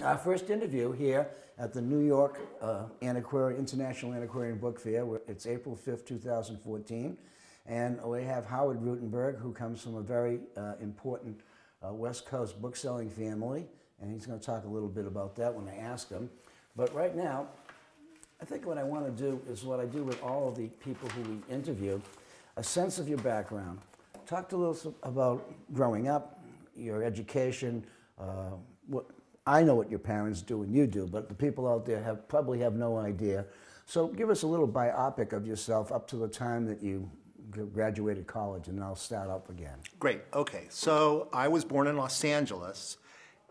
Our first interview here at the New York International Antiquarian Book Fair. It's April 5th, 2014. And we have Howard Rootenberg, who comes from a very important West Coast bookselling family. And he's going to talk a little bit about that when I ask him. But right now, I think what I want to do is what I do with all of the people who we interview, a sense of your background. Talk to us about growing up, your education. I know what your parents do and you do, but the people out there probably have no idea. So give us a little biopic of yourself up to the time that you graduated college, and then I'll start up again. Great. Okay. So I was born in Los Angeles,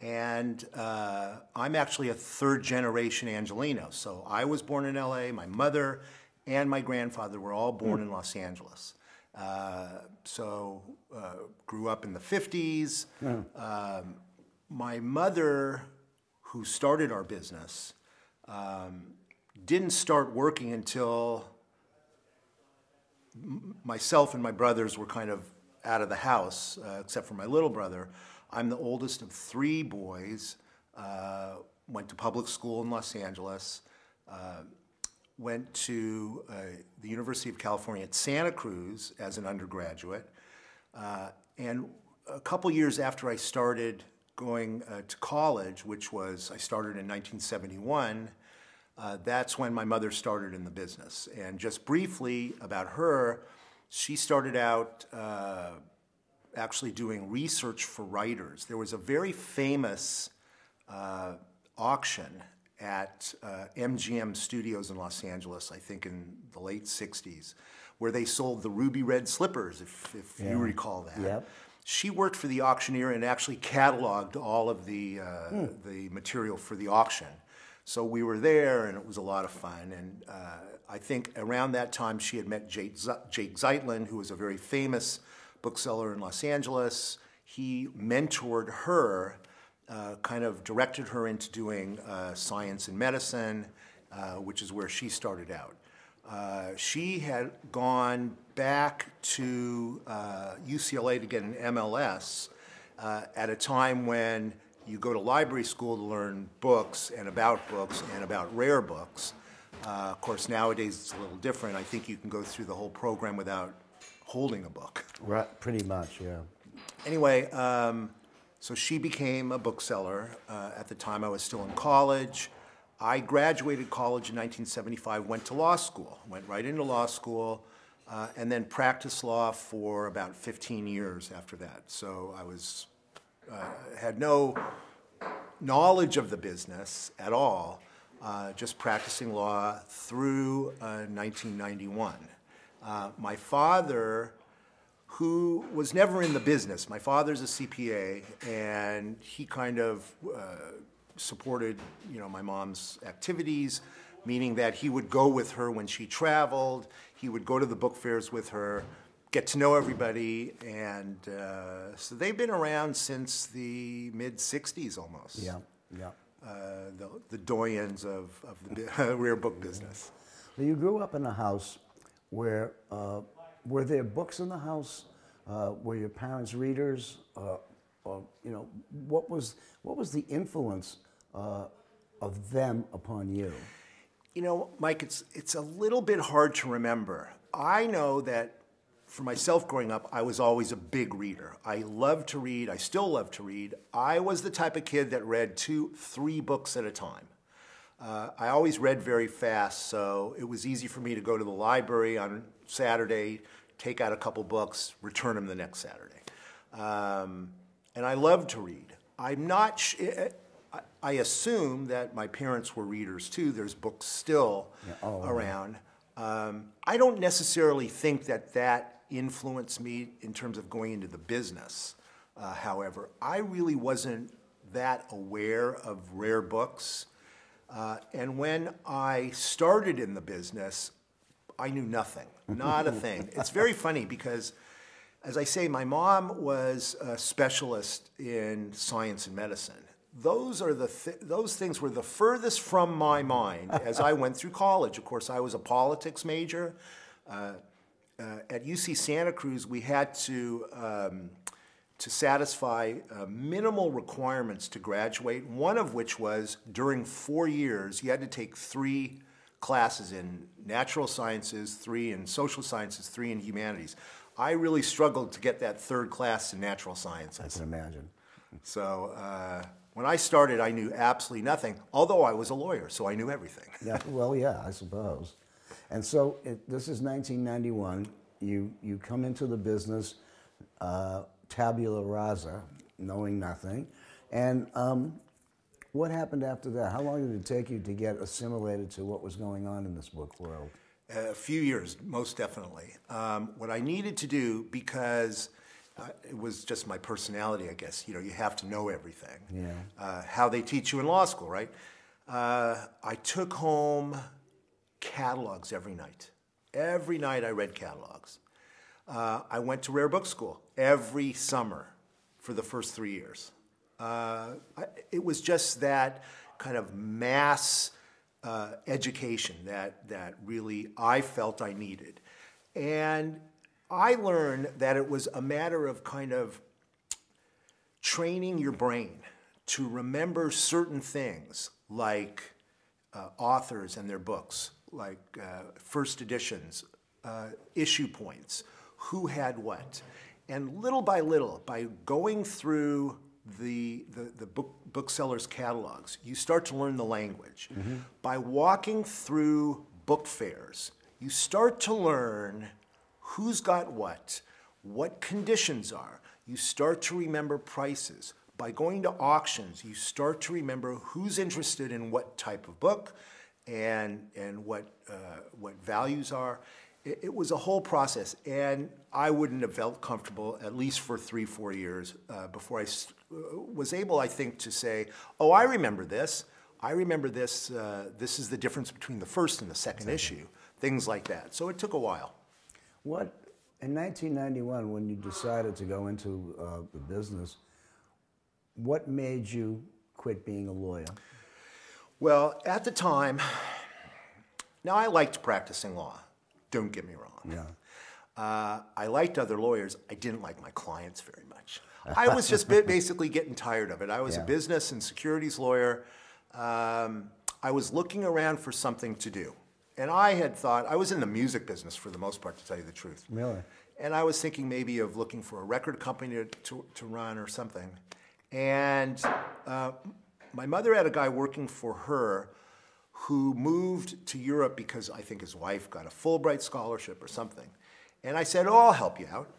and I'm actually a third-generation Angelino. So I was born in L.A. My mother and my grandfather were all born in Los Angeles. Grew up in the 50s. My mother, who started our business, didn't start working until myself and my brothers were kind of out of the house, except for my little brother. I'm the oldest of three boys, went to public school in Los Angeles, went to the University of California at Santa Cruz as an undergraduate, and a couple years after I started going to college, which was, I started in 1971, that's when my mother started in the business. And just briefly about her, she started out actually doing research for writers. There was a very famous auction at MGM Studios in Los Angeles, I think in the late 60s, where they sold the ruby red slippers, if you recall that. Yep. She worked for the auctioneer and actually cataloged all of the material for the auction. So we were there, and it was a lot of fun. And I think around that time she had met Jake Zeitlin, who was a very famous bookseller in Los Angeles. He mentored her, kind of directed her into doing science and medicine, which is where she started out. She had gone back to UCLA to get an MLS at a time when you go to library school to learn books and about rare books. Of course, nowadays it's a little different. I think you can go through the whole program without holding a book. Right, pretty much, yeah. Anyway, so she became a bookseller. At the time I was still in college. I graduated college in 1975, went to law school, went right into law school, and then practiced law for about 15 years after that. So I was, had no knowledge of the business at all, just practicing law through 1991. My father, who was never in the business, my father's a CPA, and he kind of supported, my mom's activities, meaning that he would go with her when she traveled, he would go to the book fairs with her, get to know everybody, and so they've been around since the mid-'60s almost. Yeah, yeah. The doyens of the rare book business. Well, you grew up in a house where, were there books in the house? Were your parents readers? What was the influence of them upon you? Mike, it's a little bit hard to remember. I know that for myself growing up, I was always a big reader. I loved to read. I still love to read. I was the type of kid that read 2-3 books at a time. I always read very fast, so it was easy for me to go to the library on Saturday, take out a couple books, return them the next Saturday. And I loved to read. I assume that my parents were readers too. There's books still around. I don't necessarily think that influenced me in terms of going into the business. However, I really wasn't that aware of rare books. And when I started in the business, I knew nothing, not a thing. It's very funny because, as I say, my mom was a specialist in science and medicine. Those things were the furthest from my mind as I went through college. Of course, I was a politics major. At UC Santa Cruz, we had to to satisfy minimal requirements to graduate, one of which was during 4 years, you had to take 3 classes in natural sciences, 3 in social sciences, 3 in humanities. I really struggled to get that 3rd class in natural sciences. I can imagine. So when I started, I knew absolutely nothing, although I was a lawyer, so I knew everything. Yeah, well, yeah, I suppose. And so this is 1991. You come into the business tabula rasa, knowing nothing. And what happened after that? How long did it take you to get assimilated to what was going on in this book world? A few years, most definitely. What I needed to do, because it was just my personality, I guess. You know, you have to know everything. Yeah. How they teach you in law school, right? I took home catalogs every night. Every night I read catalogs. I went to rare book school every summer for the first 3 years. It was just that kind of mass education that really I felt I needed. And I learned that it was a matter of kind of training your brain to remember certain things like authors and their books, like first editions, issue points, who had what. And little by little, by going through the booksellers' catalogs, you start to learn the language. Mm-hmm. By walking through book fairs, you start to learn who's got what conditions are. You start to remember prices. By going to auctions, you start to remember who's interested in what type of book and what values are. It was a whole process, and I wouldn't have felt comfortable, at least for 3-4 years, before I was able, I think, to say, oh, I remember this. I remember this. This is the difference between the first and the second issue, things like that. So it took a while. What, in 1991, when you decided to go into the business, what made you quit being a lawyer? Well, at the time, now I liked practicing law. Don't get me wrong. Yeah. I liked other lawyers. I didn't like my clients very much. I was just basically getting tired of it. I was a business and securities lawyer. I was looking around for something to do. And I had thought, I was in the music business for the most part, to tell you the truth. Really? And I was thinking maybe of looking for a record company to run or something. And my mother had a guy working for her who moved to Europe because I think his wife got a Fulbright scholarship or something. And I said, oh, I'll help you out.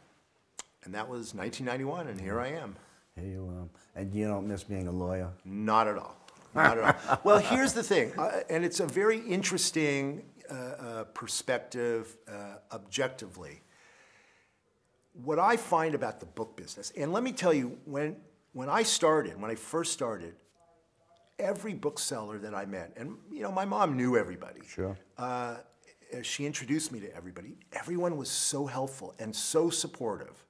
And that was 1991, and here I am. Here you are. And you don't miss being a lawyer? Not at all. Not at all. Well, here's the thing, and it's a very interesting perspective objectively. What I find about the book business, and let me tell you, when I first started, every bookseller that I met, and you know, my mom knew everybody. Sure. She introduced me to everybody. Everyone was so helpful and so supportive,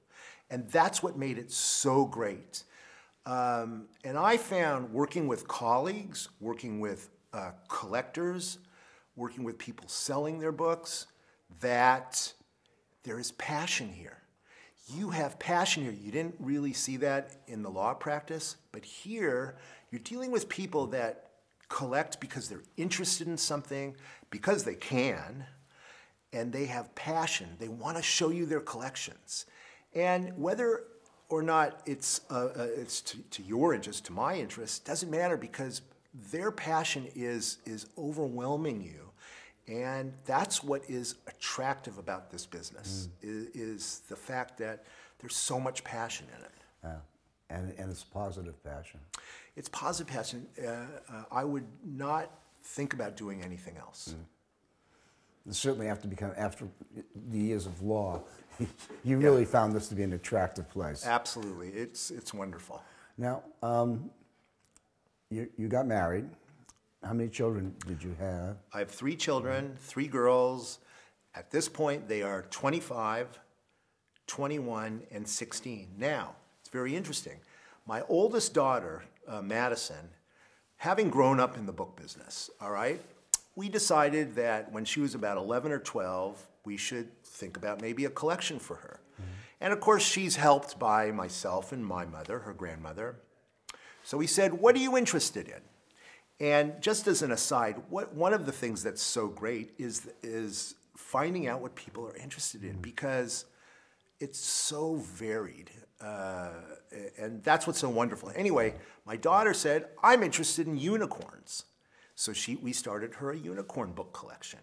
and that's what made it so great. And I found working with colleagues, working with collectors, working with people selling their books, that there is passion here. You have passion here. You didn't really see that in the law practice, but here you're dealing with people that collect because they're interested in something, because they can, and they have passion. They want to show you their collections. And whether or not it's to your interest, to my interest, doesn't matter, because their passion is overwhelming you. And that's what is attractive about this business, is the fact that there's so much passion in it. And it's positive passion. It's positive passion. I would not think about doing anything else. And certainly after the years of law, you really found this to be an attractive place. Absolutely. It's wonderful. Now, you got married. How many children did you have? I have 3 children, 3 girls. At this point, they are 25, 21, and 16. Now, it's very interesting. My oldest daughter, Madison, having grown up in the book business, all right, we decided that when she was about 11 or 12, we should think about maybe a collection for her. And of course, she's helped by myself and my mother, her grandmother. So he said, what are you interested in? And just as an aside, one of the things that's so great is finding out what people are interested in, because it's so varied. And that's what's so wonderful. Anyway, my daughter said, I'm interested in unicorns. So we started her a unicorn book collection.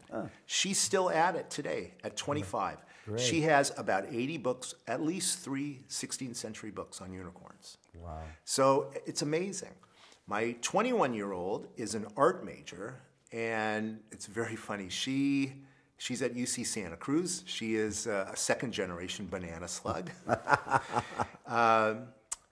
She's still at it today, at 25. Great. She has about 80 books, at least 3 16th century books on unicorns. Wow. So it's amazing. My 21-year-old is an art major, and it's very funny. She's at UC Santa Cruz. She is a second-generation banana slug.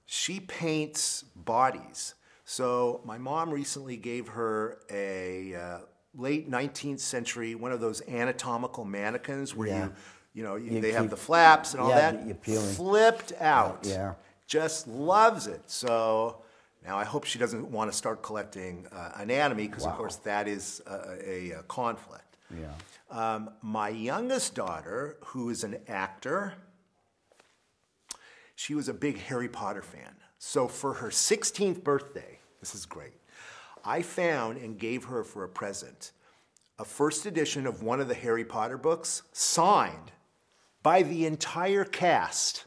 She paints bodies. So my mom recently gave her a late 19th century, one of those anatomical mannequins where they have the flaps and all that. You're peeling. Flipped out. Yeah. Just loves it. So now I hope she doesn't want to start collecting anatomy, because of course that is a conflict. Yeah. My youngest daughter, who is an actor, she was a big Harry Potter fan. So for her 16th birthday, this is great, I found and gave her for a present a first edition of one of the Harry Potter books signed by the entire cast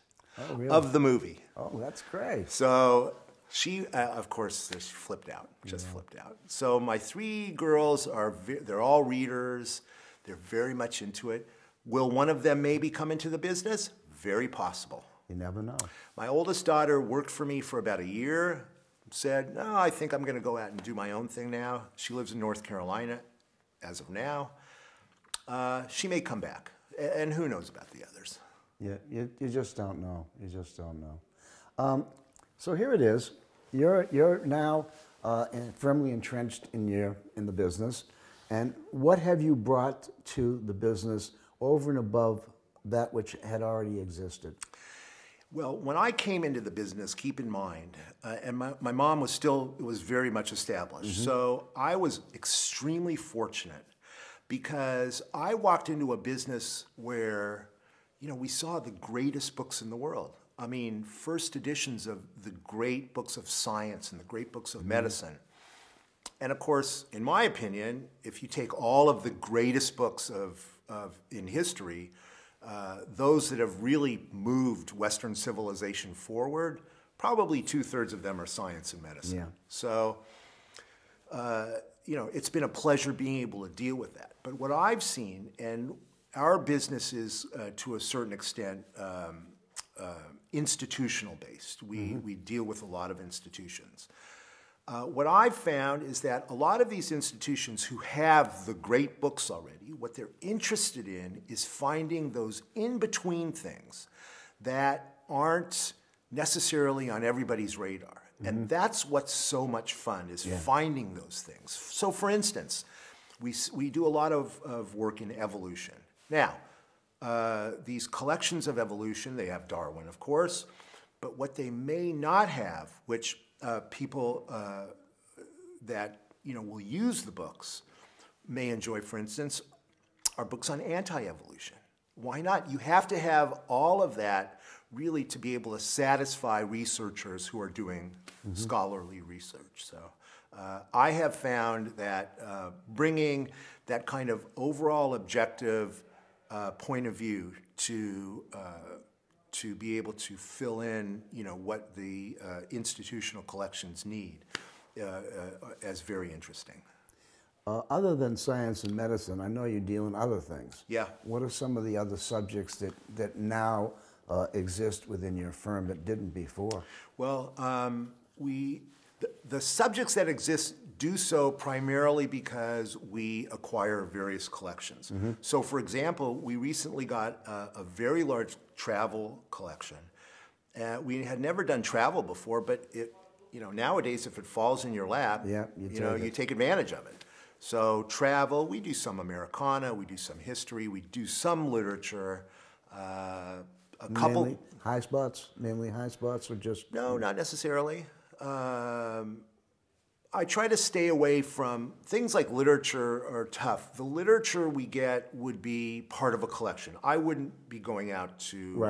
of the movie. Oh, that's great. So she, of course, she flipped out, just flipped out. So my 3 girls they're all readers. They're very much into it. Will one of them maybe come into the business? Very possible. You never know. My oldest daughter worked for me for about a year, said, no, I think I'm going to go out and do my own thing now. She lives in North Carolina as of now. She may come back, and who knows about the others. Yeah, you just don't know. You just don't know. So here it is. You're now firmly entrenched in the business. And what have you brought to the business over and above that which had already existed? Well, when I came into the business, keep in mind, and my mom was very much established. So I was extremely fortunate, because I walked into a business where, we saw the greatest books in the world. I mean, first editions of the great books of science and the great books of medicine. And of course, in my opinion, if you take all of the greatest books in history, those that have really moved Western civilization forward, probably 2/3 of them are science and medicine. Yeah. So, it's been a pleasure being able to deal with that. But what I've seen, and our business is to a certain extent institutional based. We deal with a lot of institutions. What I've found is that a lot of these institutions who have the great books already, what they're interested in is finding those in-between things that aren't necessarily on everybody's radar. And that's what's so much fun, is finding those things. So for instance, we do a lot of work in evolution. Now, these collections of evolution, they have Darwin, of course, but what they may not have, which people that will use the books may enjoy, for instance, are books on anti-evolution. Why not? You have to have all of that really to be able to satisfy researchers who are doing scholarly research. So I have found that bringing that kind of overall objective point of view to be able to fill in, what the institutional collections need, as very interesting. Other than science and medicine, I know you deal in other things. Yeah. What are some of the other subjects that now exist within your firm that didn't before? Well, the subjects that exist do so primarily because we acquire various collections. So, for example, we recently got a very large travel collection. We had never done travel before, but nowadays, if it falls in your lap, you take advantage of it. So travel, we do some Americana, we do some history, we do some literature. Mainly high spots, or just... No, not necessarily. I try to stay away from things like literature are tough. The literature we get would be part of a collection. I wouldn't be going out to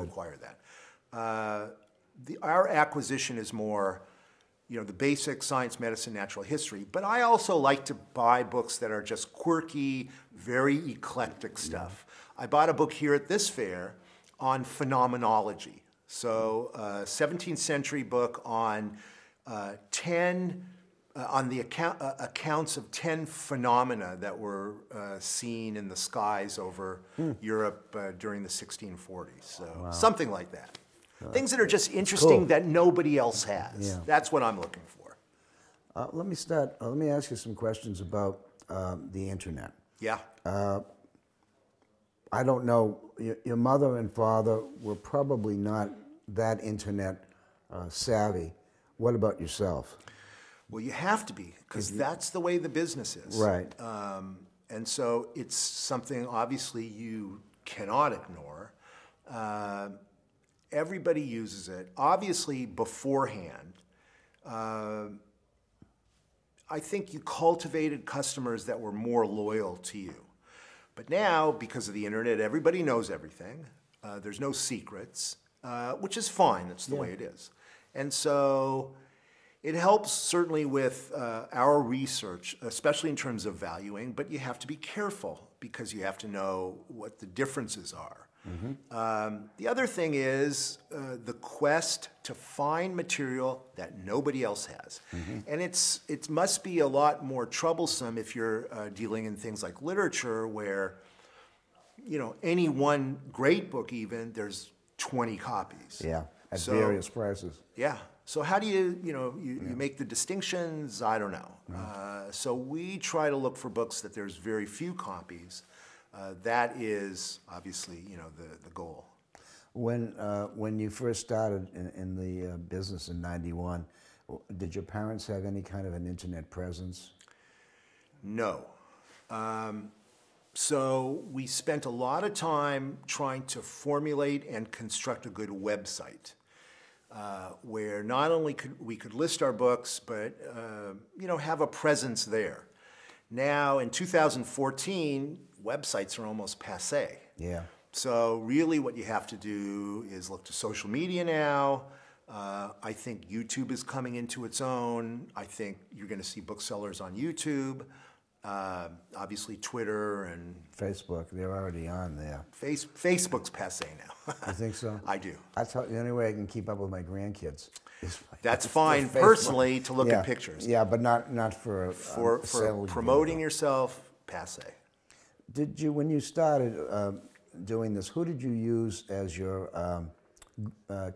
acquire that. Our acquisition is more, the basic science, medicine, natural history. But I also like to buy books that are just quirky, very eclectic stuff. I bought a book here at this fair on phenomenology. So, 17th century book on 10 on the accounts of 10 phenomena that were seen in the skies over Europe during the 1640s. So something like that. Things that are just interesting that nobody else has. Yeah. That's what I'm looking for. Let me ask you some questions about the internet. Yeah. I don't know, your mother and father were probably not that internet savvy. What about yourself? Well, you have to be, because that's the way the business is. Right. And so it's something, obviously, you cannot ignore. Everybody uses it. Obviously, beforehand, I think you cultivated customers that were more loyal to you. But now, because of the internet, everybody knows everything. There's no secrets, which is fine. That's the way it is. And so it helps certainly with our research, especially in terms of valuing, but you have to be careful because you have to know what the differences are. The other thing is the quest to find material that nobody else has. And it must be a lot more troublesome if you're dealing in things like literature where, any one great book even, there's 20 copies. Yeah, at various prices. Yeah. So how do you make the distinctions? I don't know. So we try to look for books that there's very few copies. That is obviously, the goal. When you first started in the business in '91, did your parents have any kind of an internet presence? No. So we spent a lot of time trying to formulate and construct a good website where not only could we list our books, but have a presence there. Now in 2014, websites are almost passé. Yeah. So really what you have to do is look to social media now. I think YouTube is coming into its own. I think you're going to see booksellers on YouTube. Obviously Twitter and Facebook, they're already on there. Facebook's passé now. You think so? I do. That's the only way I can keep up with my grandkids. That's fine personally to look at pictures. Yeah, but not for promoting yourself, passé. Did you, when you started doing this, who did you use as your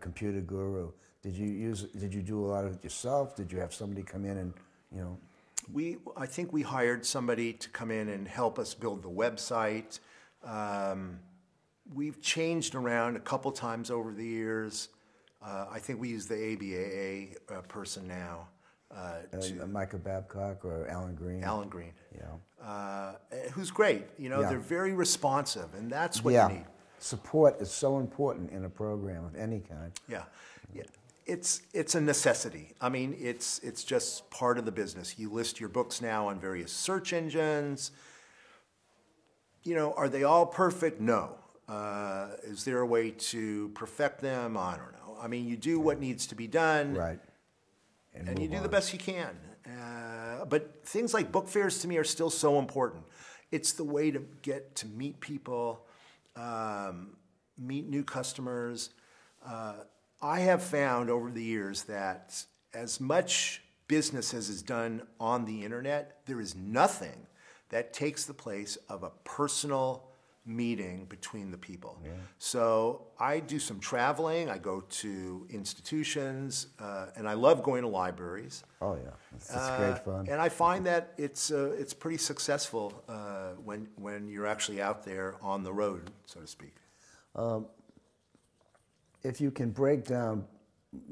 computer guru? Did you do a lot of it yourself? Did you have somebody come in and, I think we hired somebody to come in and help us build the website. We've changed around a couple times over the years. I think we use the ABAA person now. Micah Babcock or Alan Green? Alan Green. Yeah. Who's great. They're very responsive, and that's what you need. Support is so important in a program of any kind. Yeah. It's a necessity. I mean, it's just part of the business. You list your books now on various search engines. Are they all perfect? No. Is there a way to perfect them? I don't know. I mean, you do what needs to be done. Right. And you do the best you can. But things like book fairs to me are still so important. It's the way to get to meet people, meet new customers. I have found over the years that as much business as is done on the internet, there is nothing that takes the place of a personal meeting between the people. Yeah. So I do some traveling, I go to institutions, and I love going to libraries. Oh yeah, it's great fun. And I find that it's pretty successful when you're actually out there on the road, so to speak. If you can break down,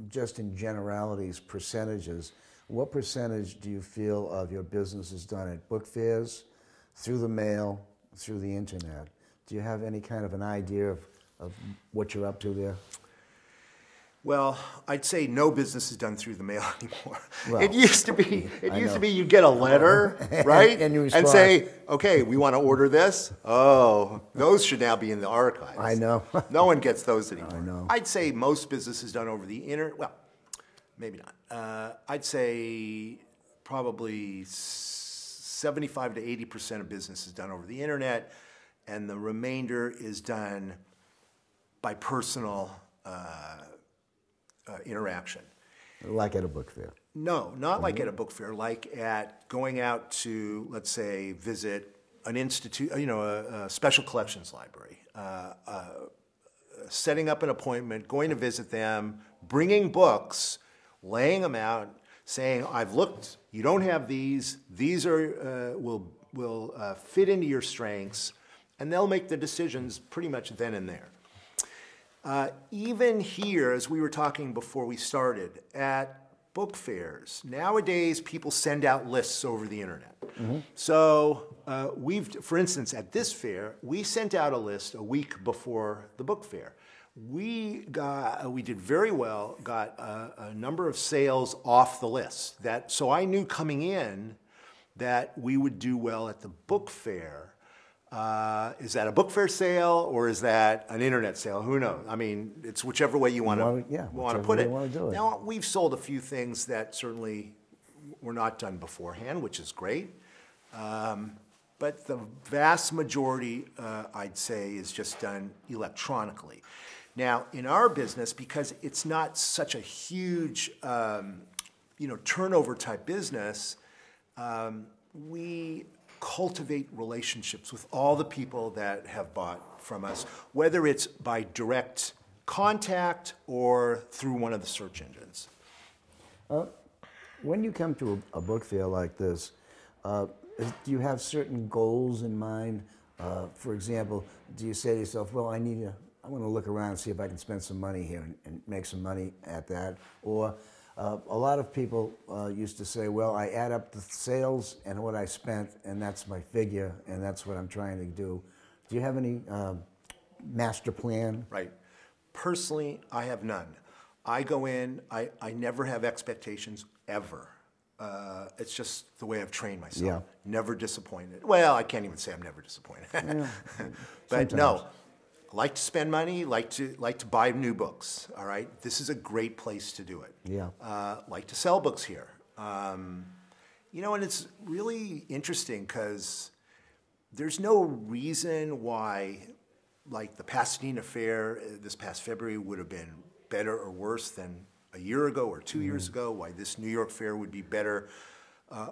just in generalities, percentages, what percentage do you feel of your business is done at book fairs, through the mail, through the internet? Do you have any kind of an idea of what you're up to there? Well, I'd say no business is done through the mail anymore. Well, It used to be know. you'd get a letter, right? And you and respond. say, okay, we want to order this. Oh, those should now be in the archives. I know. No one gets those anymore. I know. I'd say most business is done over the internet. Well, maybe not. I'd say probably 75 to 80% of business is done over the internet, and the remainder is done by personal interaction. Like at a book fair. No, not like at a book fair, like at going out to, let's say, visit an institute, a special collections library, setting up an appointment, going to visit them, bringing books, laying them out, saying, I've looked, you don't have these are, will fit into your strengths, and they'll make the decisions pretty much then and there. Even here, as we were talking before we started, at book fairs, nowadays people send out lists over the internet. So for instance, at this fair, we sent out a list a week before the book fair. We did very well, got a number of sales off the list. So I knew coming in that we would do well at the book fair. Is that a book fair sale or is that an internet sale? Who knows? I mean, it's whichever way you want to put it. Now, we've sold a few things that certainly were not done beforehand, which is great. But the vast majority, I'd say, is just done electronically. Now, in our business, because it's not such a huge, turnover type business, we cultivate relationships with all the people that have bought from us, whether it's by direct contact or through one of the search engines. When you come to a book fair like this, do you have certain goals in mind? For example, do you say to yourself, well, I want to look around and see if I can spend some money here and make some money at that? Or a lot of people used to say, well, I add up the sales and what I spent, and that's my figure, and that's what I'm trying to do. Do you have any master plan? Right. Personally, I have none. I go in, I never have expectations, ever. It's just the way I've trained myself. Yeah. Never disappointed. Well, I can't even say I'm never disappointed. Yeah. But no, like to spend money, like to buy new books. All right, this is a great place to do it. Yeah. Like to sell books here. And it's really interesting because there's no reason why, like the Pasadena Fair this past February would have been better or worse than a year ago or 2 years ago. Why this New York Fair would be better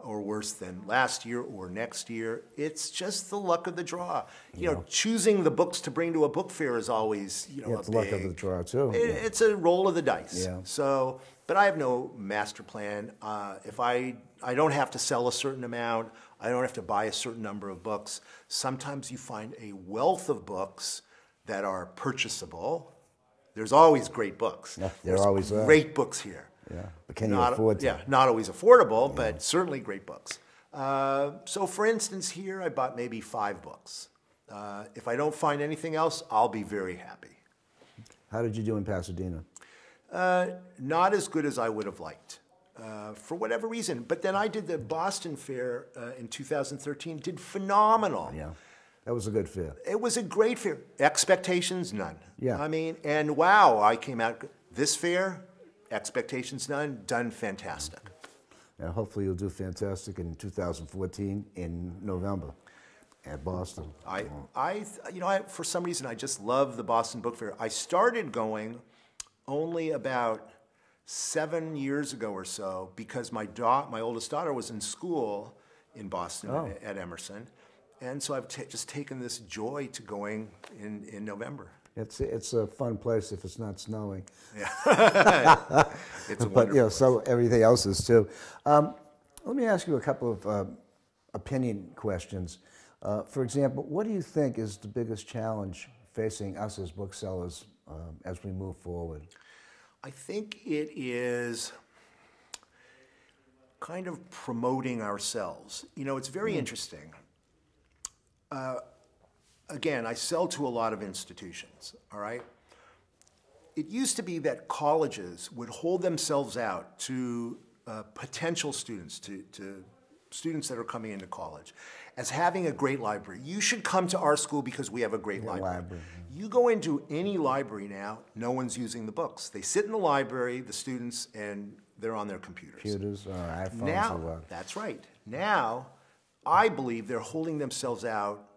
or worse than last year or next year. It's just the luck of the draw. Choosing the books to bring to a book fair is always, it's luck of the draw too. It's a roll of the dice. Yeah. So, but I have no master plan. If I don't have to sell a certain amount, I don't have to buy a certain number of books. Sometimes you find a wealth of books that are purchasable. There's always great books. Yeah, there always are. Great books here. Yeah, but can you afford to? Yeah, not always affordable, but certainly great books. So for instance, here I bought maybe 5 books. If I don't find anything else, I'll be very happy. How did you do in Pasadena? Not as good as I would have liked, for whatever reason. But then I did the Boston Fair in 2013, did phenomenal. Yeah, that was a good fair. It was a great fair. Expectations, none. Yeah. I mean, and wow, I came out, this fair, expectations none, done fantastic. Now, hopefully you'll do fantastic in 2014 in November at Boston. For some reason, I just love the Boston Book Fair. I started going only about 7 years ago or so because my oldest daughter was in school in Boston at Emerson. And so I've just taken this joy to going in November. It's a fun place if it's not snowing. Yeah, it's a wonderful place. So everything else is too. Let me ask you a couple of opinion questions. For example, what do you think is the biggest challenge facing us as booksellers as we move forward? I think it is kind of promoting ourselves. It's very interesting. Again, I sell to a lot of institutions, all right? it used to be that colleges would hold themselves out to potential students, to students that are coming into college, as having a great library. You should come to our school because we have a great library. You go into any library now, no one's using the books. They sit in the library, the students, and they're on their computers. Computers or iPhones now, or what? That's right. Now, I believe they're holding themselves out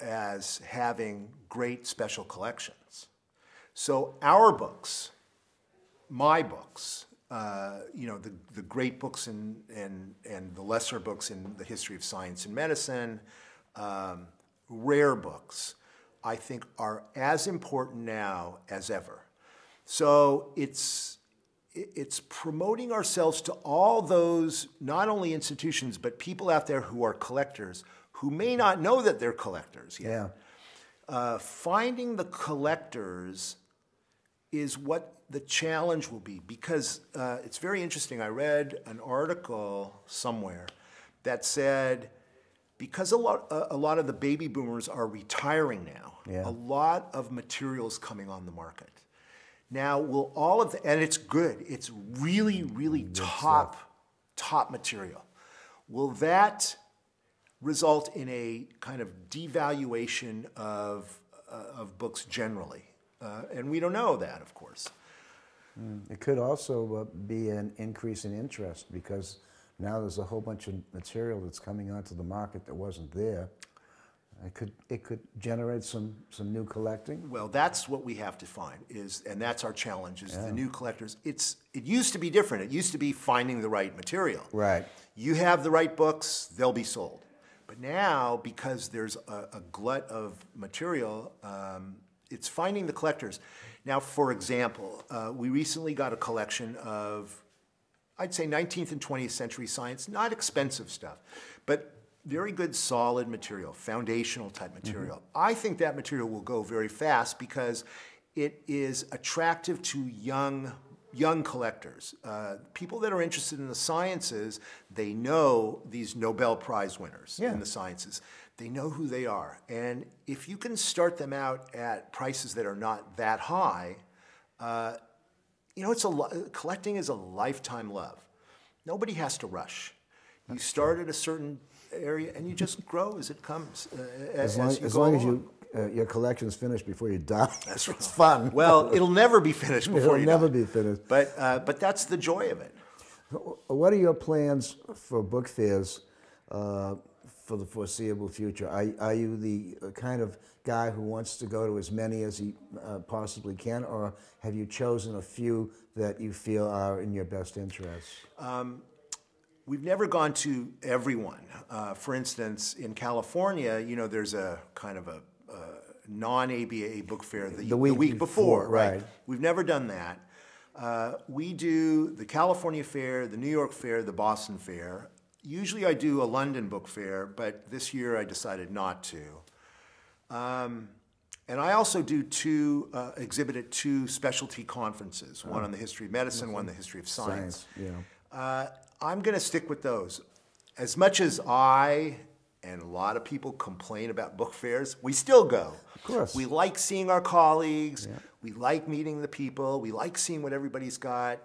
as having great special collections. So our books, my books, the great books and the lesser books in the history of science and medicine, rare books, I think are as important now as ever. So it's promoting ourselves to all those, not only institutions, but people out there who are collectors who may not know that they're collectors yet. Yeah. Finding the collectors is what the challenge will be, because it's very interesting. I read an article somewhere that said, because a lot of the baby boomers are retiring now, a lot of materials coming on the market. Now, will all of and it's good, it's really, really top material. Will that result in a kind of devaluation of books generally? And we don't know that, of course. It could also be an increase in interest, because now there's a whole bunch of material that's coming onto the market that wasn't there. It could generate some new collecting. Well, that's what we have to find, and that's our challenge, is the new collectors. It used to be different. It used to be finding the right material. Right. You have the right books, they'll be sold. But now, because there's a glut of material, it's finding the collectors. Now, for example, we recently got a collection of, I'd say, 19th and 20th century science, not expensive stuff, but very good, solid material, foundational type material. I think that material will go very fast because it is attractive to young collectors. People that are interested in the sciences, they know these Nobel Prize winners in the sciences. They know who they are. And if you can start them out at prices that are not that high, collecting is a lifetime love. Nobody has to rush. You start at a certain area and you just grow as it comes. As long as your collection's finished before you die. That's right. It's fun. Well, it'll never be finished before you die. It'll never be finished. But that's the joy of it. What are your plans for book fairs for the foreseeable future? Are you the kind of guy who wants to go to as many as he possibly can, or have you chosen a few that you feel are in your best interests? We've never gone to everyone. For instance, in California, there's a kind of a non-ABAA book fair the week before, right? We've never done that. We do the California Fair, the New York Fair, the Boston Fair. Usually I do a London book fair, but this year I decided not to. And I also do exhibit at two specialty conferences, one on the history of medicine, one on the history of science. I'm going to stick with those. As much as I and a lot of people complain about book fairs, we still go. Of course. We like seeing our colleagues. We like meeting the people. We like seeing what everybody's got.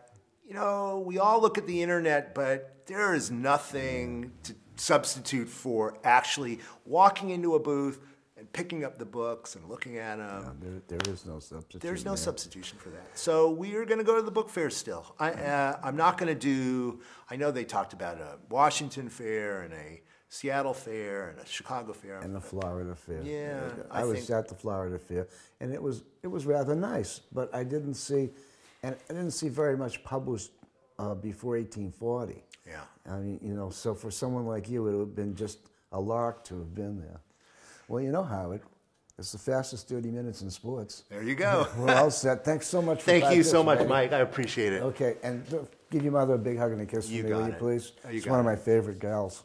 We all look at the internet, but there is nothing to substitute for actually walking into a booth and picking up the books and looking at them. There is no substitution. There's no substitution for that. So we are going to go to the book fair still. I'm not going to do, I know they talked about a Washington fair and a Seattle fair and a Chicago fair. And the Florida fair. Yeah. I was at the Florida fair, and it was rather nice, but I didn't see very much published before 1840. Yeah. I mean, so for someone like you, it would have been just a lark to have been there. Well, Howard, it's the fastest 30 minutes in sports. There you go. We're all set. Thanks so much for Thank you so much, Mike. I appreciate it. Okay, and give your mother a big hug and a kiss for me, will you please? You She's got one of it. my favorite gals.